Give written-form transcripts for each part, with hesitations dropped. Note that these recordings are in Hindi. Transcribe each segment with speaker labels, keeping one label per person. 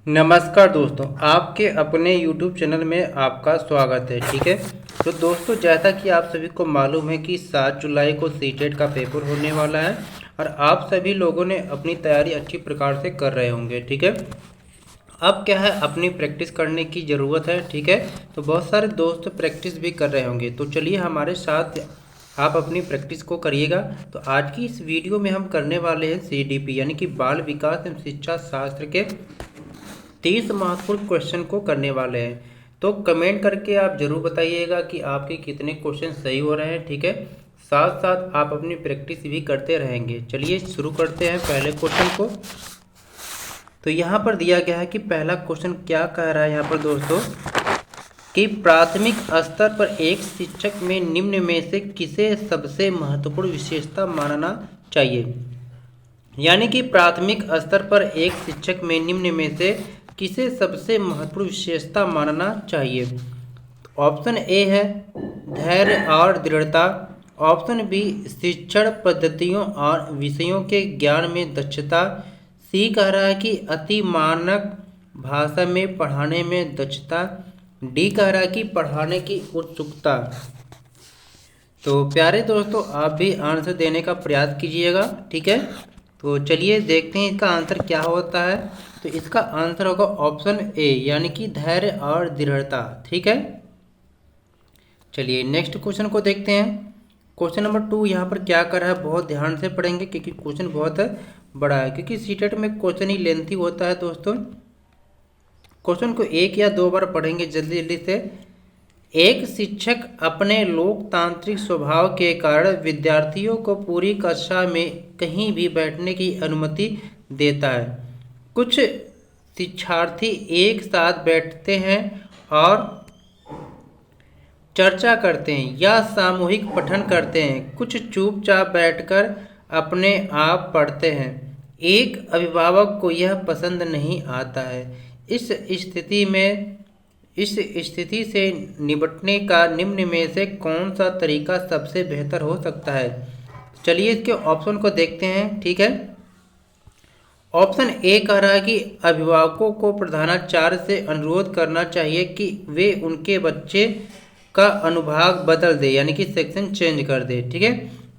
Speaker 1: नमस्कार दोस्तों, आपके अपने YouTube चैनल में आपका स्वागत है। ठीक है, तो दोस्तों जैसा कि आप सभी को मालूम है कि 7 जुलाई को सीटेट का पेपर होने वाला है और आप सभी लोगों ने अपनी तैयारी अच्छी प्रकार से कर रहे होंगे। ठीक है, अब क्या है, अपनी प्रैक्टिस करने की ज़रूरत है। ठीक है, तो बहुत सारे दोस्त प्रैक्टिस भी कर रहे होंगे, तो चलिए हमारे साथ आप अपनी प्रैक्टिस को करिएगा। तो आज की इस वीडियो में हम करने वाले हैं CDP यानी कि बाल विकास एवं शिक्षा शास्त्र के 30 महत्वपूर्ण क्वेश्चन को करने वाले हैं। तो कमेंट करके आप जरूर बताइएगा कि आपके कितने क्वेश्चन सही हो रहे हैं। ठीक है, साथ साथ आप अपनी प्रैक्टिस भी करते रहेंगे। चलिए शुरू करते हैं पहले क्वेश्चन को। तो यहाँ पर दिया गया है कि पहला क्वेश्चन क्या कह रहा है यहाँ पर दोस्तों, कि प्राथमिक स्तर पर एक शिक्षक में निम्न में से किसे सबसे महत्वपूर्ण विशेषता मानना चाहिए। यानी कि प्राथमिक स्तर पर एक शिक्षक में निम्न में से किसे सबसे महत्वपूर्ण विशेषता मानना चाहिए। ऑप्शन ए है धैर्य और दृढ़ता। ऑप्शन बी शिक्षण पद्धतियों और विषयों के ज्ञान में दक्षता। सी कह रहा है कि अति मानक भाषा में पढ़ाने में दक्षता। डी कह रहा है कि पढ़ाने की उत्सुकता। तो प्यारे दोस्तों, आप भी आंसर देने का प्रयास कीजिएगा। ठीक है, तो चलिए देखते हैं इसका आंसर क्या होता है। तो इसका आंसर होगा ऑप्शन ए यानी कि धैर्य और दृढ़ता। ठीक है, चलिए नेक्स्ट क्वेश्चन को देखते हैं। क्वेश्चन नंबर 2 यहाँ पर क्या कर रहा है, बहुत ध्यान से पढ़ेंगे क्योंकि क्वेश्चन बहुत बड़ा है, क्योंकि सीटेट में क्वेश्चन ही लेंथी होता है दोस्तों। क्वेश्चन को एक या दो बार पढ़ेंगे जल्दी जल्दी से। एक शिक्षक अपने लोकतांत्रिक स्वभाव के कारण विद्यार्थियों को पूरी कक्षा में कहीं भी बैठने की अनुमति देता है। कुछ शिक्षार्थी एक साथ बैठते हैं और चर्चा करते हैं या सामूहिक पठन करते हैं। कुछ चुपचाप बैठकर अपने आप पढ़ते हैं। एक अभिभावक को यह पसंद नहीं आता है। इस स्थिति से निपटने का निम्न में से कौन सा तरीका सबसे बेहतर हो सकता है। चलिए इसके ऑप्शन को देखते हैं। ठीक है, ऑप्शन ए कह रहा है कि अभिभावकों को प्रधानाचार्य से अनुरोध करना चाहिए कि वे उनके बच्चे का अनुभाग बदल दे यानी कि सेक्शन चेंज कर दे। ठीक है,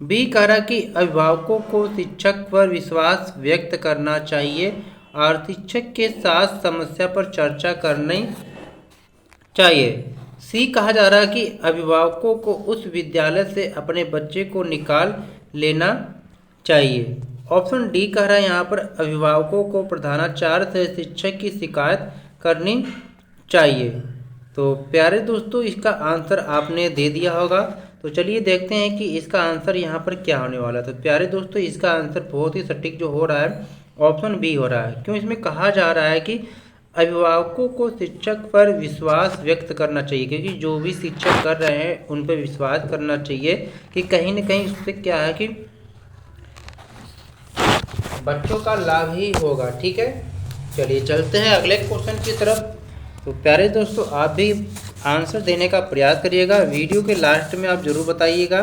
Speaker 1: बी कह रहा है कि अभिभावकों को शिक्षक पर विश्वास व्यक्त करना चाहिए और शिक्षक के साथ समस्या पर चर्चा करनी चाहिए। सी कहा जा रहा है कि अभिभावकों को उस विद्यालय से अपने बच्चे को निकाल लेना चाहिए। ऑप्शन डी कह रहा है यहाँ पर अभिभावकों को प्रधानाचार्य से शिक्षक की शिकायत करनी चाहिए। तो प्यारे दोस्तों, इसका आंसर आपने दे दिया होगा। तो चलिए देखते हैं कि इसका आंसर यहाँ पर क्या होने वाला है। तो प्यारे दोस्तों, इसका आंसर बहुत ही सटीक जो हो रहा है ऑप्शन बी हो रहा है। क्यों, इसमें कहा जा रहा है कि अभिभावकों को शिक्षक पर विश्वास व्यक्त करना चाहिए, क्योंकि जो भी शिक्षक कर रहे हैं उन पर विश्वास करना चाहिए कि कहीं न कहीं उससे क्या है कि बच्चों का लाभ ही होगा। ठीक है, चलिए चलते हैं अगले क्वेश्चन की तरफ। तो प्यारे दोस्तों, आप भी आंसर देने का प्रयास करिएगा। वीडियो के लास्ट में आप जरूर बताइएगा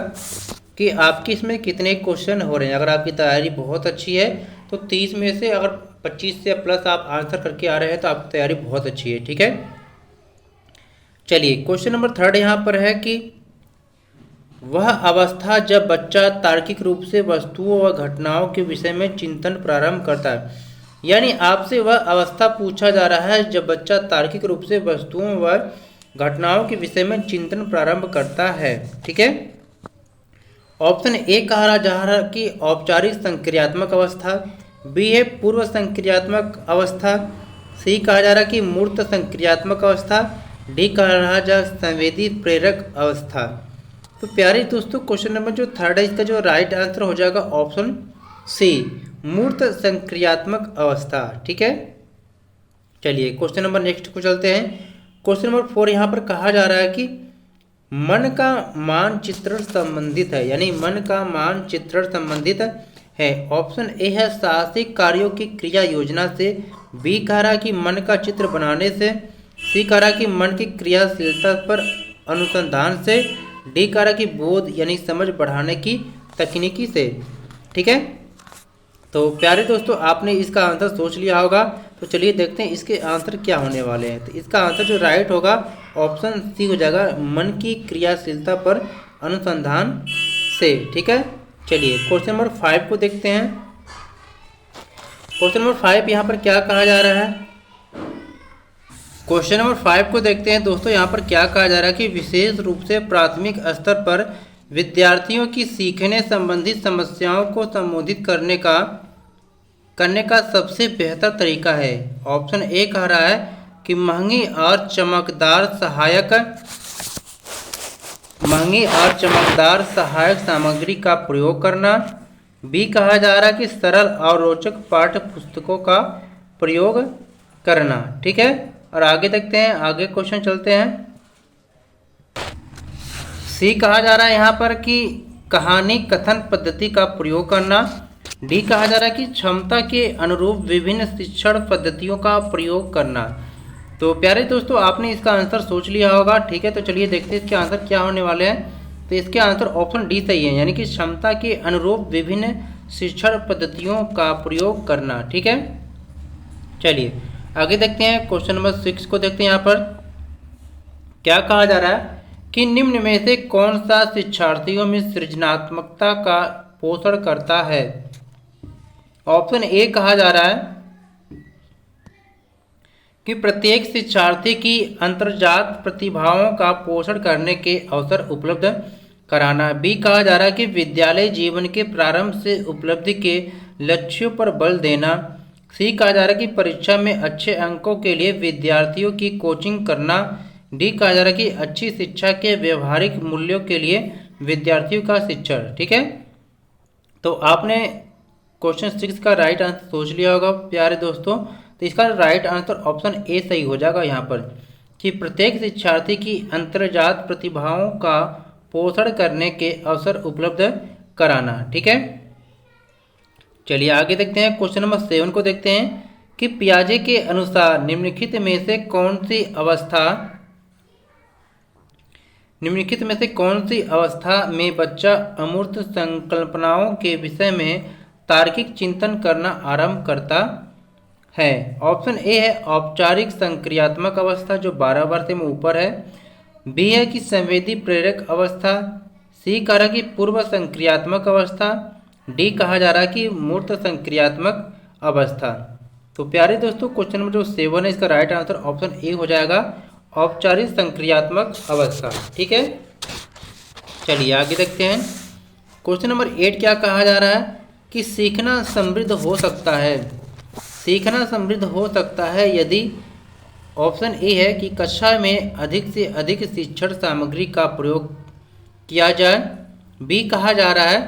Speaker 1: कि आपकी इसमें कितने क्वेश्चन हो रहे हैं। अगर आपकी तैयारी बहुत अच्छी है तो 30 में से अगर 25 से प्लस आप आंसर करके आ रहे हैं तो आपकी तैयारी बहुत अच्छी है। ठीक है, चलिए क्वेश्चन नंबर 3 यहाँ पर है कि वह अवस्था जब बच्चा तार्किक रूप से वस्तुओं व घटनाओं के विषय में चिंतन प्रारंभ करता है। यानी आपसे वह अवस्था पूछा जा रहा है जब बच्चा तार्किक रूप से वस्तुओं व घटनाओं के विषय में चिंतन प्रारंभ करता है। ठीक है, ऑप्शन ए कहा जा रहा है कि औपचारिक संक्रियात्मक अवस्था। बी है पूर्व संक्रियात्मक अवस्था। सी कहा जा रहा है कि मूर्त संक्रियात्मक अवस्था। डी कहा रहा जा संवेदी प्रेरक अवस्था। तो प्यारे दोस्तों, क्वेश्चन नंबर जो 3 है इसका जो राइट आंसर हो जाएगा ऑप्शन सी मूर्त संक्रियात्मक अवस्था। ठीक है, चलिए क्वेश्चन नंबर नेक्स्ट को चलते हैं। क्वेश्चन नंबर 4 यहाँ पर कहा जा रहा है कि मन का मानचित्रण संबंधित है, यानी मन का मानचित्रण संबंधित है। ऑप्शन ए है साहसिक कार्यों की क्रिया योजना से। बी कह रहा है कि मन का चित्र बनाने से। सी कह रहा है कि मन की क्रियाशीलता पर अनुसंधान से। डी कह रहा है कि बोध यानी समझ बढ़ाने की तकनीकी से। ठीक है, तो प्यारे दोस्तों, आपने इसका आंसर सोच लिया होगा। तो चलिए देखते हैं इसके आंसर क्या होने वाले हैं। तो इसका आंसर जो राइट होगा ऑप्शन सी हो जाएगा, मन की क्रियाशीलता पर अनुसंधान से। ठीक है, चलिए क्वेश्चन नंबर 5 को देखते हैं। क्वेश्चन नंबर 5 यहाँ पर क्या कहा जा रहा है। क्वेश्चन नंबर 5 को देखते हैं दोस्तों। यहाँ पर क्या कहा जा रहा है कि विशेष रूप से प्राथमिक स्तर पर विद्यार्थियों की सीखने संबंधी समस्याओं को संबोधित करने का सबसे बेहतर तरीका है। ऑप्शन ए कह रहा है कि महंगी और चमकदार सहायक सामग्री का प्रयोग करना। बी कहा जा रहा है कि सरल और रोचक पाठ्य पुस्तकों का प्रयोग करना। ठीक है, और आगे देखते हैं, आगे क्वेश्चन चलते हैं। सी कहा जा रहा है यहाँ पर कि कहानी कथन पद्धति का प्रयोग करना। डी कहा जा रहा है कि क्षमता के अनुरूप विभिन्न शिक्षण पद्धतियों का प्रयोग करना। तो प्यारे दोस्तों, आपने इसका आंसर सोच लिया होगा। ठीक है, तो चलिए देखते हैं इसके आंसर क्या होने वाले हैं। तो इसके आंसर ऑप्शन डी सही है, यानी कि क्षमता के अनुरूप विभिन्न शिक्षण पद्धतियों का प्रयोग करना। ठीक है, चलिए आगे देखते हैं। क्वेश्चन नंबर 6 को देखते हैं। यहाँ पर क्या कहा जा रहा है कि निम्न में से कौन सा शिक्षार्थियों में सृजनात्मकता का पोषण करता है। ऑप्शन ए कहा जा रहा है कि प्रत्येक शिक्षार्थी की अंतर्जात प्रतिभाओं का पोषण करने के अवसर उपलब्ध कराना। बी कहा जा रहा है कि विद्यालय जीवन के प्रारंभ से उपलब्धि के लक्ष्यों पर बल देना। सी कहा जा रहा है कि परीक्षा में अच्छे अंकों के लिए विद्यार्थियों की कोचिंग करना। डी कहा जा रहा है कि अच्छी शिक्षा के व्यवहारिक मूल्यों के लिए विद्यार्थियों का शिक्षण। ठीक है, तो आपने क्वेश्चन 6 का राइट आंसर सोच लिया होगा प्यारे दोस्तों। तो इसका राइट आंसर ऑप्शन ए सही हो जाएगा यहाँ पर, कि प्रत्येक शिक्षार्थी की अंतर्जात प्रतिभाओं का पोषण करने के अवसर उपलब्ध कराना। ठीक है, चलिए आगे देखते हैं। क्वेश्चन नंबर 7 को देखते हैं कि पियाजे के अनुसार निम्नलिखित में से कौन सी अवस्था में बच्चा अमूर्त संकल्पनाओं के विषय में तार्किक चिंतन करना आरंभ करता है। ऑप्शन ए है औपचारिक संक्रियात्मक अवस्था, जो 12 वर्ष में ऊपर है। बी है कि संवेदी प्रेरक अवस्था। सी कह रहा है कि पूर्व संक्रियात्मक अवस्था। डी कहा जा रहा है कि मूर्त संक्रियात्मक अवस्था। तो प्यारे दोस्तों, क्वेश्चन नंबर जो 7 है, इसका राइट आंसर ऑप्शन ए हो जाएगा, औपचारिक संक्रियात्मक अवस्था। ठीक है, चलिए आगे देखते हैं। क्वेश्चन नंबर 8 क्या कहा जा रहा है कि सीखना समृद्ध हो सकता है। सीखना समृद्ध हो सकता है यदि ऑप्शन ए है कि कक्षा में अधिक से अधिक शिक्षण सामग्री का प्रयोग किया जाए। बी कहा जा रहा है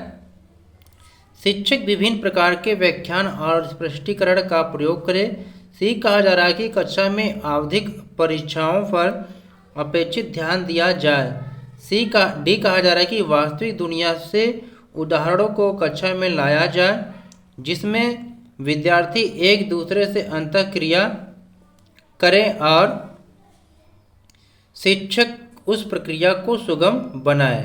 Speaker 1: शिक्षक विभिन्न प्रकार के व्याख्यान और स्पष्टीकरण का प्रयोग करें। सी कहा जा रहा है कि कक्षा में आवधिक परीक्षाओं पर अपेक्षित ध्यान दिया जाए। डी कहा जा रहा है कि वास्तविक दुनिया से उदाहरणों को कक्षा में लाया जाए, जिसमें विद्यार्थी एक दूसरे से अंतःक्रिया करें और शिक्षक उस प्रक्रिया को सुगम बनाए।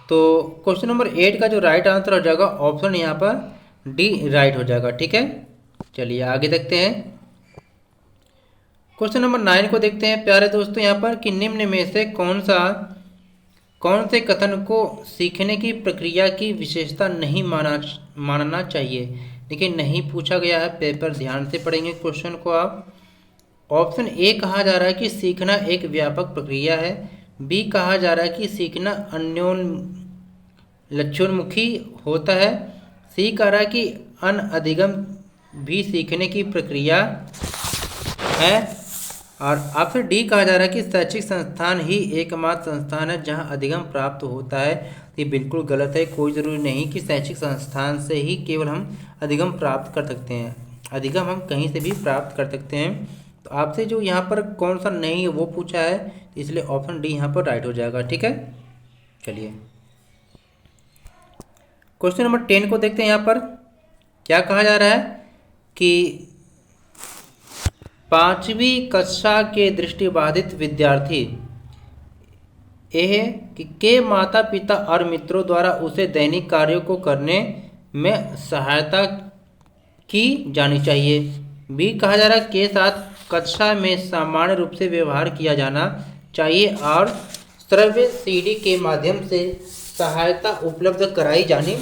Speaker 1: तो क्वेश्चन नंबर 8 का जो राइट आंसर हो जाएगा ऑप्शन यहाँ पर डी राइट हो जाएगा। ठीक है, चलिए आगे देखते हैं। क्वेश्चन नंबर 9 को देखते हैं प्यारे दोस्तों। यहाँ पर कि निम्न में से कौन से कथन को सीखने की प्रक्रिया की विशेषता नहीं मानना चाहिए। देखिए, नहीं पूछा गया है, पेपर ध्यान से पढ़ेंगे क्वेश्चन को आप। ऑप्शन ए कहा जा रहा है कि सीखना एक व्यापक प्रक्रिया है। बी कहा जा रहा है कि सीखना लक्ष्योन्मुखी होता है। सी कह रहा है कि अनअधिगम भी सीखने की प्रक्रिया है। और फिर डी कहा जा रहा है कि शैक्षिक संस्थान ही एकमात्र संस्थान है जहां अधिगम प्राप्त होता है। ये बिल्कुल गलत है। कोई ज़रूरी नहीं कि शैक्षिक संस्थान से ही केवल हम अधिगम प्राप्त कर सकते हैं। अधिगम हम कहीं से भी प्राप्त कर सकते हैं। तो आपसे जो यहाँ पर कौन सा नहीं है वो पूछा है, इसलिए ऑप्शन डी यहाँ पर राइट हो जाएगा। ठीक है, चलिए क्वेश्चन नंबर 10 को देखते हैं। यहाँ पर क्या कहा जा रहा है कि 5वीं कक्षा के दृष्टिबाधित विद्यार्थी के माता पिता और मित्रों द्वारा उसे दैनिक कार्यों को करने में सहायता की जानी चाहिए। बी कहा जा रहा है के साथ कक्षा में सामान्य रूप से व्यवहार किया जाना चाहिए और श्रव्य सीडी के माध्यम से सहायता उपलब्ध कराई जानी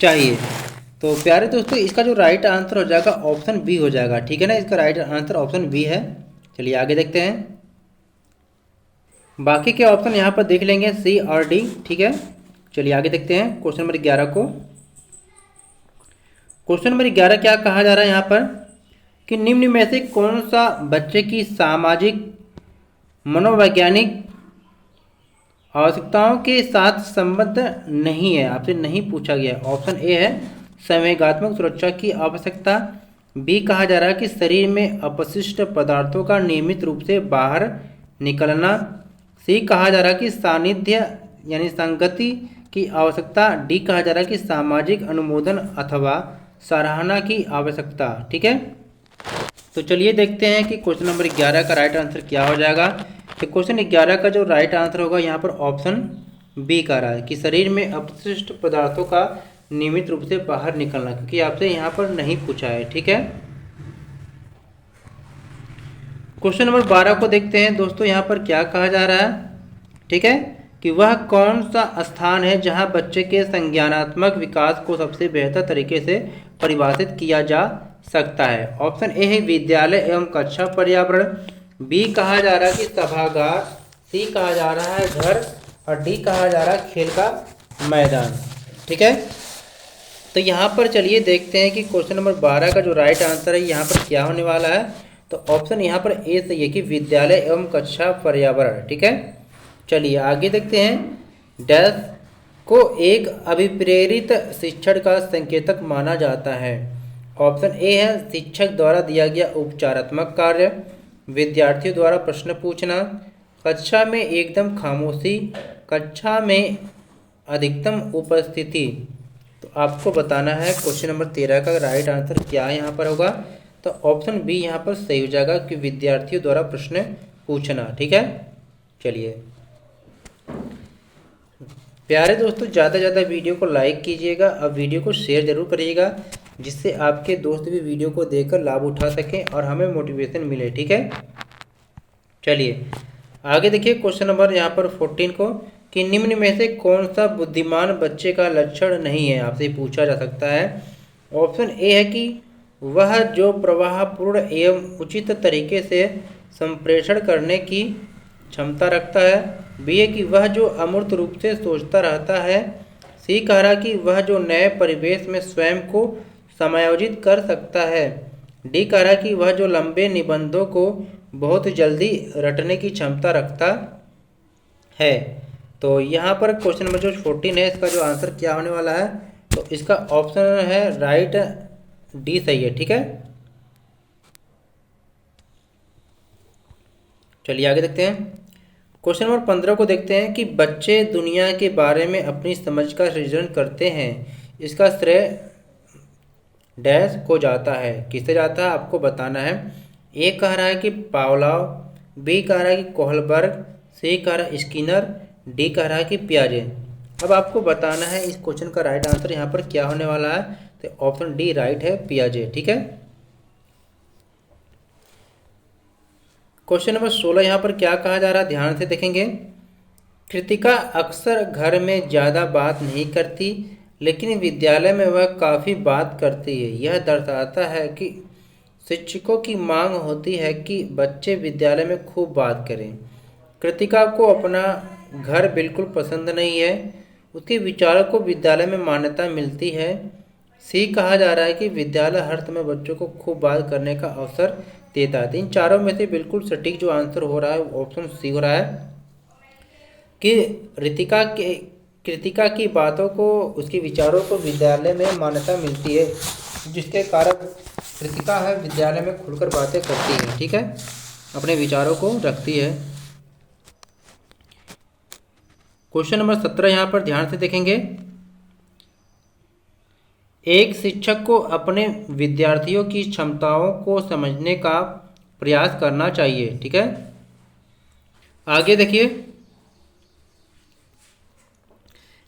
Speaker 1: चाहिए। तो प्यारे दोस्तों, इसका जो राइट आंसर हो जाएगा ऑप्शन बी हो जाएगा, ठीक है ना। इसका राइट आंसर ऑप्शन बी है। चलिए आगे देखते हैं। बाकी के ऑप्शन यहाँ पर देख लेंगे, सी और डी, ठीक है। चलिए आगे देखते हैं क्वेश्चन नंबर 11 को। क्वेश्चन नंबर 11 क्या कहा जा रहा है यहाँ पर कि निम्न में से कौन सा बच्चे की सामाजिक मनोवैज्ञानिक आवश्यकताओं के साथ संबद्ध नहीं है, आपसे नहीं पूछा गया। ऑप्शन ए है संवेगात्मक सुरक्षा की आवश्यकता, बी कहा जा रहा है कि शरीर में अपशिष्ट पदार्थों का नियमित रूप से बाहर निकलना, सी कहा जा रहा है कि सानिध्य यानी संगति की आवश्यकता, डी कहा जा रहा है कि सामाजिक अनुमोदन अथवा सराहना की आवश्यकता, ठीक है। तो चलिए देखते हैं कि क्वेश्चन नंबर 11 का राइट आंसर क्या हो जाएगा। तो क्वेश्चन 11 का जो राइट आंसर होगा यहाँ पर ऑप्शन बी का रहा है कि शरीर में अपशिष्ट पदार्थों का नियमित रूप से बाहर निकलना, क्योंकि आपसे यहाँ पर नहीं पूछा है, ठीक है। क्वेश्चन नंबर 12 को देखते हैं दोस्तों। यहाँ पर क्या कहा जा रहा है, ठीक है, कि वह कौन सा स्थान है जहाँ बच्चे के संज्ञानात्मक विकास को सबसे बेहतर तरीके से परिभाषित किया जा सकता है। ऑप्शन ए है विद्यालय एवं कक्षा पर्यावरण, बी कहा जा रहा है कि सभागार, सी कहा जा रहा है घर और डी कहा जा रहा है खेल का मैदान, ठीक है। तो यहाँ पर चलिए देखते हैं कि क्वेश्चन नंबर 12 का जो राइट आंसर है यहाँ पर क्या होने वाला है। तो ऑप्शन यहाँ पर ए सही है कि विद्यालय एवं कक्षा पर्यावरण, ठीक है। चलिए आगे देखते हैं। डैश को एक अभिप्रेरित शिक्षण का संकेतक माना जाता है। ऑप्शन ए है शिक्षक द्वारा दिया गया उपचारात्मक कार्य, विद्यार्थियों द्वारा प्रश्न पूछना, कक्षा में एकदम खामोशी, कक्षा में अधिकतम उपस्थिति। तो आपको बताना है क्वेश्चन नंबर 13 का राइट आंसर क्या यहाँ पर होगा। तो ऑप्शन बी यहाँ पर सही हो जाएगा कि विद्यार्थियों द्वारा प्रश्न पूछना, ठीक है। चलिए प्यारे दोस्तों, ज़्यादा से ज़्यादा वीडियो को लाइक कीजिएगा और वीडियो को शेयर जरूर करिएगा, जिससे आपके दोस्त भी वीडियो को देखकर लाभ उठा सकें और हमें मोटिवेशन मिले, ठीक है। चलिए आगे देखिए क्वेश्चन नंबर यहाँ पर 14 को कि निम्न में से कौन सा बुद्धिमान बच्चे का लक्षण नहीं है, आपसे पूछा जा सकता है। ऑप्शन ए है कि वह जो प्रवाहपूर्ण एवं उचित तरीके से संप्रेषण करने की क्षमता रखता है, बी है कि वह जो अमूर्त रूप से सोचता रहता है, सी कह रहा कि वह जो नए परिवेश में स्वयं को समायोजित कर सकता है, डी कह रहा कि वह जो लंबे निबंधों को बहुत जल्दी रटने की क्षमता रखता है। तो यहाँ पर क्वेश्चन नंबर जो 14 है इसका जो आंसर क्या होने वाला है, तो इसका ऑप्शन है राइट डी सही है, ठीक है। चलिए आगे देखते हैं। क्वेश्चन नंबर 15 को देखते हैं कि बच्चे दुनिया के बारे में अपनी समझ का सृजन करते हैं, इसका श्रेय डैश को जाता है, किससे जाता है आपको बताना है। ए कह रहा है कि पावलोव, बी कह रहा है कि कोहलबर्ग, सी कह रहा है स्किनर, डी कह रहा है कि पियाजे। अब आपको बताना है इस क्वेश्चन का राइट आंसर यहाँ पर क्या होने वाला है। तो ऑप्शन डी राइट है, पियाजे, ठीक है। क्वेश्चन नंबर 16 यहाँ पर क्या कहा जा रहा है, ध्यान से देखेंगे। कृतिका अक्सर घर में ज़्यादा बात नहीं करती, लेकिन विद्यालय में वह काफ़ी बात करती है। यह दर्शाता है कि शिक्षकों की मांग होती है कि बच्चे विद्यालय में खूब बात करें। कृतिका को अपना घर बिल्कुल पसंद नहीं है, उसके विचारों को विद्यालय में मान्यता मिलती है। सी कहा जा रहा है कि विद्यालय हर समय बच्चों को खूब बात करने का अवसर देता है। इन चारों में से बिल्कुल सटीक जो आंसर हो रहा है ऑप्शन सी हो रहा है कि कृतिका की बातों को, उसके विचारों को विद्यालय में मान्यता मिलती है, जिसके कारण कृतिका है विद्यालय में खुलकर बातें करती है, ठीक है, अपने विचारों को रखती है। क्वेश्चन नंबर 17 यहाँ पर ध्यान से देखेंगे। एक शिक्षक को अपने विद्यार्थियों की क्षमताओं को समझने का प्रयास करना चाहिए, ठीक है। आगे देखिए,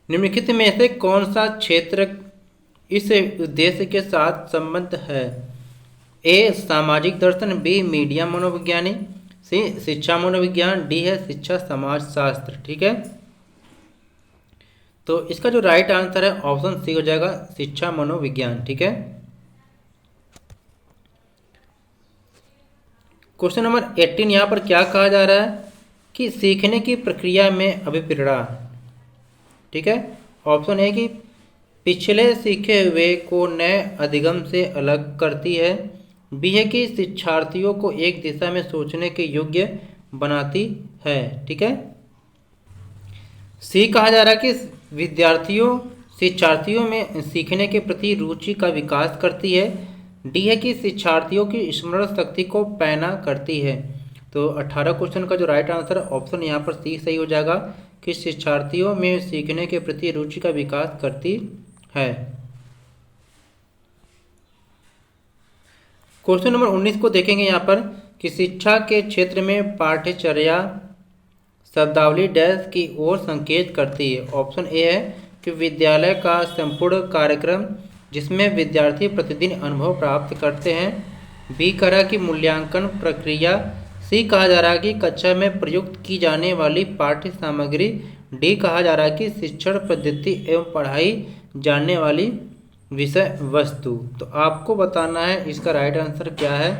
Speaker 1: निम्नलिखित में से कौन सा क्षेत्र इस उद्देश्य के साथ संबद्ध है। ए सामाजिक दर्शन, बी मीडिया मनोविज्ञानी, सी शिक्षा मनोविज्ञान, डी है शिक्षा समाजशास्त्र। ठीक है, तो इसका जो राइट आंसर है ऑप्शन सी हो जाएगा, शिक्षा मनोविज्ञान। ठीक है, क्वेश्चन नंबर 18 यहाँ पर क्या कहा जा रहा है कि सीखने की प्रक्रिया में अभिप्रेरणा। ठीक है, ऑप्शन ए कि पिछले सीखे हुए को नए अधिगम से अलग करती है, बी है कि शिक्षार्थियों को एक दिशा में सोचने के योग्य बनाती है। ठीक है, सी कहा जा रहा है कि शिक्षार्थियों में सीखने के प्रति रुचि का विकास करती है, डी है कि शिक्षार्थियों की स्मरण शक्ति को पैना करती है। तो 18 क्वेश्चन का जो राइट आंसर है ऑप्शन यहाँ पर सी सही हो जाएगा कि शिक्षार्थियों में सीखने के प्रति रुचि का विकास करती है। क्वेश्चन नंबर 19 को देखेंगे यहाँ पर कि शिक्षा के क्षेत्र में पाठ्यचर्या शब्दावली डैश की ओर संकेत करती है। ऑप्शन ए है कि विद्यालय का संपूर्ण कार्यक्रम जिसमें विद्यार्थी प्रतिदिन अनुभव प्राप्त करते हैं, बी कह रहा कि मूल्यांकन प्रक्रिया, सी कहा जा रहा है कि कक्षा में प्रयुक्त की जाने वाली पाठ्य सामग्री, डी कहा जा रहा है कि शिक्षण पद्धति एवं पढ़ाई जानने वाली विषय वस्तु। तो आपको बताना है इसका राइट आंसर क्या है।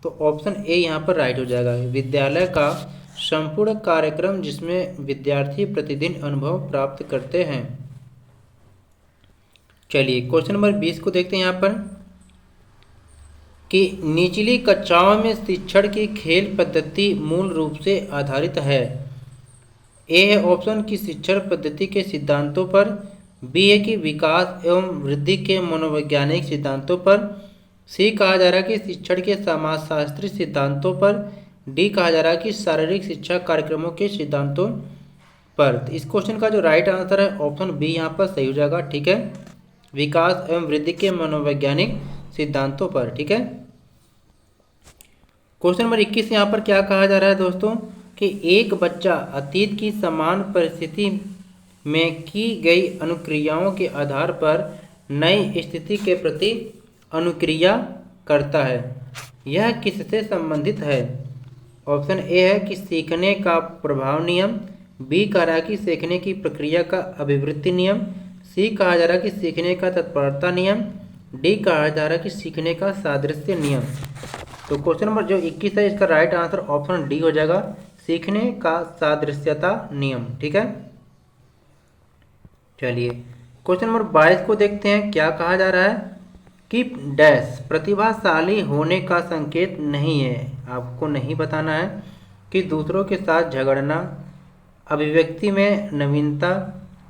Speaker 1: तो ऑप्शन ए यहाँ पर राइट हो जाएगा, विद्यालय का संपूर्ण कार्यक्रम जिसमें विद्यार्थी प्रतिदिन अनुभव प्राप्त करते हैं। चलिए क्वेश्चन नंबर 20 को देखते हैं यहाँ पर कि निचली कक्षाओं में शिक्षण की खेल पद्धति मूल रूप से आधारित है। ए है ऑप्शन की शिक्षण पद्धति के सिद्धांतों पर, बी है कि विकास एवं वृद्धि के मनोवैज्ञानिक सिद्धांतों पर, सी कहा जा रहा है कि शिक्षण के समाजशास्त्री सिद्धांतों पर, डी कहा जा रहा है कि शारीरिक शिक्षा कार्यक्रमों के सिद्धांतों पर। तो इस क्वेश्चन का जो राइट आंसर है ऑप्शन बी यहाँ पर सही हो जाएगा। ठीक है, विकास एवं वृद्धि के मनोवैज्ञानिक सिद्धांतों पर। ठीक है, क्वेश्चन नंबर 21 यहाँ पर क्या कहा जा रहा है दोस्तों कि एक बच्चा अतीत की समान परिस्थिति में की गई अनुक्रियाओं के आधार पर नई स्थिति के प्रति अनुक्रिया करता है, यह किससे संबंधित है। ऑप्शन ए है कि सीखने का प्रभाव नियम, बी कह रहा है कि सीखने की प्रक्रिया का अभिवृद्धि नियम, सी कहा जा रहा है कि सीखने का तत्परता नियम, डी कहा जा रहा है कि सीखने का सादृश्य नियम। तो क्वेश्चन नंबर जो 21 है इसका राइट आंसर ऑप्शन डी हो जाएगा, सीखने का सादृश्यता नियम। ठीक है, चलिए क्वेश्चन नंबर 22 को देखते हैं क्या कहा जा रहा है कि डैश प्रतिभाशाली होने का संकेत नहीं है। आपको नहीं बताना है कि दूसरों के साथ झगड़ना, अभिव्यक्ति में नवीनता,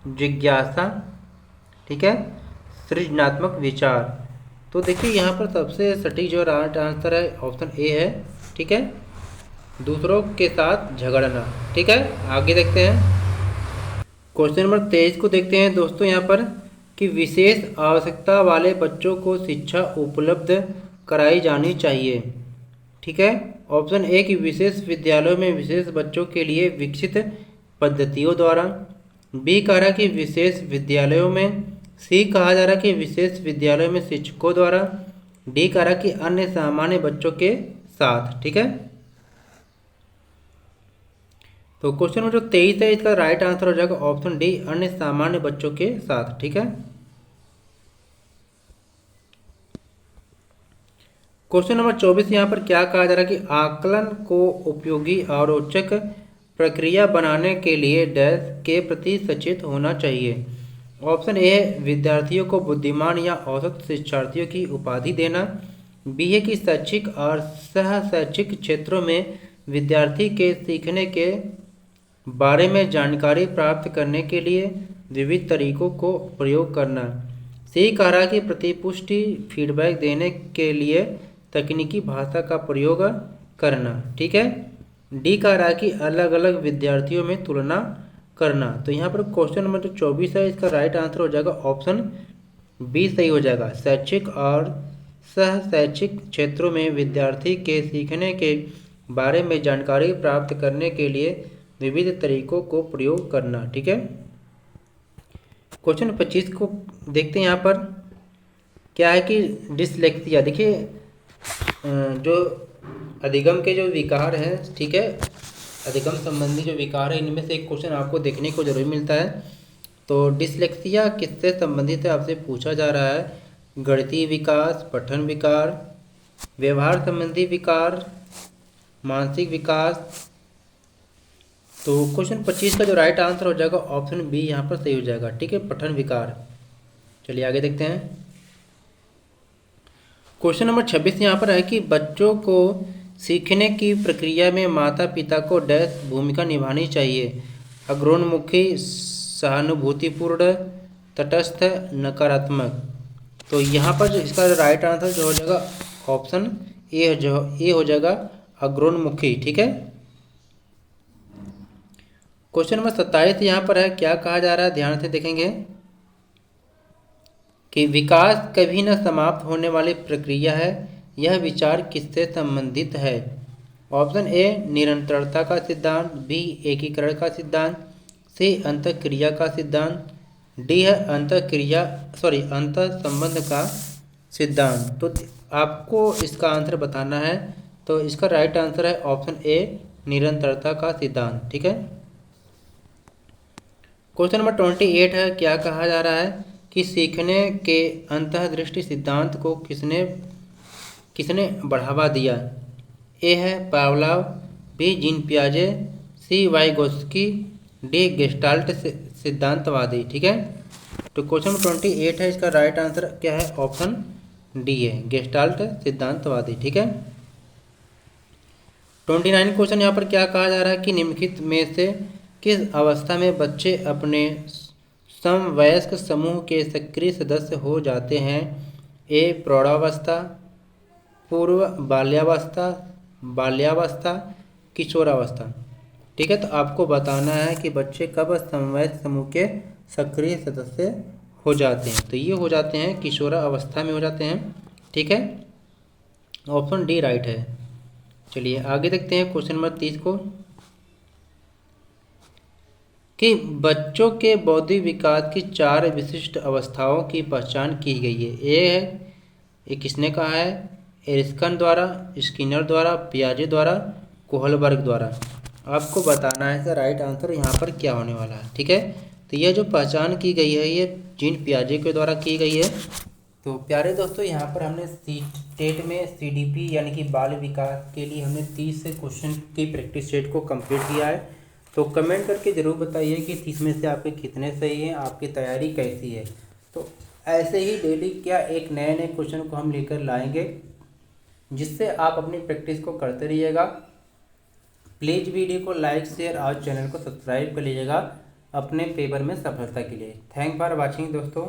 Speaker 1: जिज्ञासा, ठीक है, सृजनात्मक विचार। तो देखिए यहाँ पर सबसे सटीक जो राइट आंसर है ऑप्शन ए है। ठीक है, दूसरों के साथ झगड़ना। ठीक है, आगे देखते हैं क्वेश्चन नंबर 23 को देखते हैं दोस्तों यहाँ पर कि विशेष आवश्यकता वाले बच्चों को शिक्षा उपलब्ध कराई जानी चाहिए। ठीक है, ऑप्शन ए कि विशेष विद्यालयों में विशेष बच्चों के लिए विकसित पद्धतियों द्वारा, बी कह रहा कि विशेष विद्यालयों में, सी कहा जा रहा कि विशेष विद्यालयों में शिक्षकों द्वारा, डी कह रहा कि अन्य सामान्य बच्चों के साथ। ठीक है, तो क्वेश्चन नंबर जो 23 है इसका राइट आंसर हो जाएगा ऑप्शन डी, अन्य सामान्य बच्चों के साथ। ठीक है, क्वेश्चन नंबर 24 यहाँ पर क्या कहा जा रहा है कि आकलन को उपयोगी और रोचक प्रक्रिया बनाने के लिए डैश के प्रति सचेत होना चाहिए। ऑप्शन ए है विद्यार्थियों को बुद्धिमान या औसत शिक्षार्थियों की उपाधि देना, बी है कि शैक्षिक और सह शैक्षिक क्षेत्रों में विद्यार्थी के सीखने के बारे में जानकारी प्राप्त करने के लिए विविध तरीकों को प्रयोग करना, सी कह रहा कि प्रतिपुष्टि फीडबैक देने के लिए तकनीकी भाषा का प्रयोग करना। ठीक है, डी कह रहा कि अलग अलग विद्यार्थियों में तुलना करना। तो यहाँ पर क्वेश्चन नंबर जो 24 है इसका राइट आंसर हो जाएगा ऑप्शन बी सही हो जाएगा, शैक्षिक और सह शैक्षिक क्षेत्रों में विद्यार्थी के सीखने के बारे में जानकारी प्राप्त करने के लिए विविध तरीकों को प्रयोग करना। ठीक है, क्वेश्चन 25 को देखते हैं यहाँ पर क्या है कि डिसलेक्सिया। देखिए जो अधिगम के जो विकार हैं, ठीक है, अधिगम संबंधी जो विकार है, इनमें से एक क्वेश्चन आपको देखने को जरूर मिलता है। तो डिसलेक्सिया किससे संबंधित है आपसे पूछा जा रहा है। गणितीय विकास, पठन विकार, व्यवहार संबंधी विकार, मानसिक विकास। तो क्वेश्चन 25 का जो राइट आंसर हो जाएगा ऑप्शन बी यहाँ पर सही हो जाएगा, ठीक है, पठन विकार। चलिए आगे देखते हैं। क्वेश्चन नंबर 26 यहाँ पर है कि बच्चों को सीखने की प्रक्रिया में माता पिता को डैश भूमिका निभानी चाहिए। अग्रोन्मुखी, सहानुभूतिपूर्ण, तटस्थ, नकारात्मक। तो यहाँ पर जो इसका राइट आंसर जो हो जाएगा ऑप्शन ए हो जाएगा, अग्रोन्मुखी, ठीक है। क्वेश्चन नंबर 27 यहाँ पर है, क्या कहा जा रहा है, ध्यान से देखेंगे कि विकास कभी न समाप्त होने वाली प्रक्रिया है, यह विचार किससे संबंधित है। ऑप्शन ए निरंतरता का सिद्धांत, बी एकीकरण का सिद्धांत, सी अंतःक्रिया का सिद्धांत, डी है अंत संबंध का सिद्धांत। तो आपको इसका आंसर बताना है। तो इसका राइट आंसर है ऑप्शन ए निरंतरता का सिद्धांत, ठीक है। क्वेश्चन नंबर 28 है, क्या कहा जा रहा है कि सीखने के अंतःदृष्टि सिद्धांत को किसने किसने बढ़ावा दिया। ए है पावलोव, बी जीन पियाजे, सी वाइगोत्स्की, डी गेस्टाल्ट सिद्धांतवादी, ठीक है। तो क्वेश्चन नंबर 28 है, इसका राइट आंसर क्या है, ऑप्शन डी है, गेस्टाल्ट सिद्धांतवादी, ठीक है। 29 क्वेश्चन यहाँ पर क्या कहा जा रहा है कि निम्नलिखित में से किस अवस्था में बच्चे अपने समवयस्क समूह के सक्रिय सदस्य हो जाते हैं। ए प्रौढ़ावस्था, पूर्व बाल्यावस्था, बाल्यावस्था, किशोरावस्था, ठीक है। तो आपको बताना है कि बच्चे कब समवयस्क समूह के सक्रिय सदस्य हो जाते हैं। तो ये हो जाते हैं किशोरावस्था में हो जाते हैं, ठीक है। ऑप्शन डी राइट है। चलिए आगे देखते हैं क्वेश्चन नंबर 30 को, कि बच्चों के बौद्धिक विकास की 4 विशिष्ट अवस्थाओं की पहचान की गई है। ये किसने कहा है, एरिस्टन द्वारा, स्किनर द्वारा, पियाजे द्वारा, कोहलबर्ग द्वारा। आपको बताना है इसका राइट आंसर यहाँ पर क्या होने वाला है, ठीक है। तो यह जो पहचान की गई है ये जीन पियाजे के द्वारा की गई है। तो प्यारे दोस्तों, यहाँ पर हमने टेट में CDP यानी कि बाल विकास के लिए हमने 30 क्वेश्चन की प्रैक्टिस सेट को कंप्लीट किया है। तो कमेंट करके ज़रूर बताइए कि 30 में से आपके कितने सही हैं, आपकी तैयारी कैसी है। तो ऐसे ही डेली क्या एक नए नए क्वेश्चन को हम लेकर लाएंगे, जिससे आप अपनी प्रैक्टिस को करते रहिएगा। प्लीज़ वीडियो को लाइक, शेयर और चैनल को सब्सक्राइब कर लीजिएगा अपने पेपर में सफलता के लिए। थैंक फॉर वॉचिंग दोस्तों।